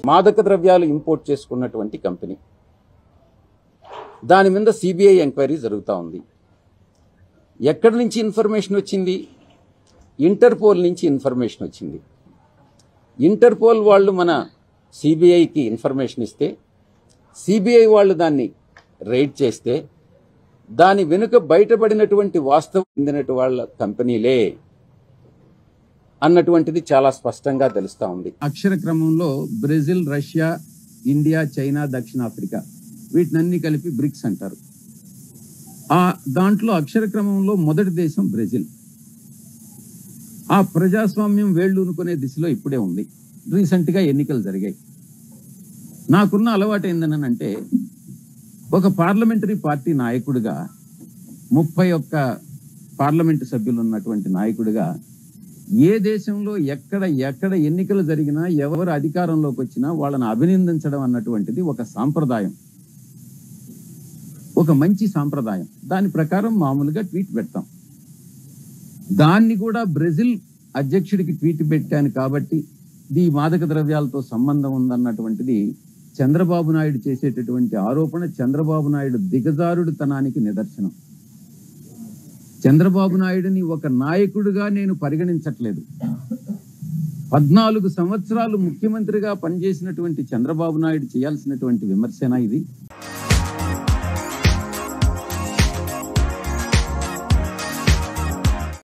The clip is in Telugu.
మాదక ద్రవ్యాలు ఇంపోర్ట్ చేసుకున్నటువంటి కంపెనీ. దాని మీద సిబిఐ ఎంక్వైరీ జరుగుతూ ఉంది. ఎక్కడి నుంచి ఇన్ఫర్మేషన్ వచ్చింది? ఇంటర్పోల్ నుంచి ఇన్ఫర్మేషన్ వచ్చింది. ఇంటర్పోల్ వాళ్ళు మన సిబిఐకి ఇన్ఫర్మేషన్ ఇస్తే సిబిఐ వాళ్ళు దాన్ని రైడ్ చేస్తే దాని వెనుక బయటపడినటువంటి వాస్తవం చెందినటువంటి వాళ్ళ కంపెనీలే అన్నటువంటిది చాలా స్పష్టంగా తెలుస్తా ఉంది. అక్షర క్రమంలో బ్రెజిల్, రష్యా, ఇండియా, చైనా, దక్షిణాఫ్రికా వీటినన్ని కలిపి బ్రిక్స్ అంటారు. దాంట్లో అక్షర క్రమంలో మొదటి దేశం బ్రెజిల్. ఆ ప్రజాస్వామ్యం వేళ్ళూనుకునే దిశలో ఇప్పుడే ఉంది. రీసెంట్గా ఎన్నికలు జరిగాయి. నాకున్న అలవాటు ఏందనంటే, ఒక పార్లమెంటరీ పార్టీ నాయకుడిగా 31 పార్లమెంటు సభ్యులు ఉన్నటువంటి నాయకుడిగా ఏ దేశంలో ఎక్కడ ఎన్నికలు జరిగినా ఎవరు అధికారంలోకి వచ్చినా వాళ్ళని అభినందించడం అన్నటువంటిది ఒక సాంప్రదాయం, ఒక మంచి సాంప్రదాయం. దాని ప్రకారం మామూలుగా ట్వీట్ పెడతాం. దాన్ని కూడా బ్రెజిల్ అధ్యక్షుడికి ట్వీట్ పెట్టాను కాబట్టి ఈ మాదక ద్రవ్యాలతో సంబంధం ఉందన్నటువంటిది చంద్రబాబు నాయుడు చేసేటటువంటి ఆరోపణ చంద్రబాబు నాయుడు దిగజారుడుతనానికి నిదర్శనం. చంద్రబాబు నాయుడిని ఒక నాయకుడిగా నేను పరిగణించట్లేదు. 14 సంవత్సరాలు ముఖ్యమంత్రిగా పనిచేసినటువంటి చంద్రబాబు నాయుడు చేయాల్సినటువంటి విమర్శన ఇది.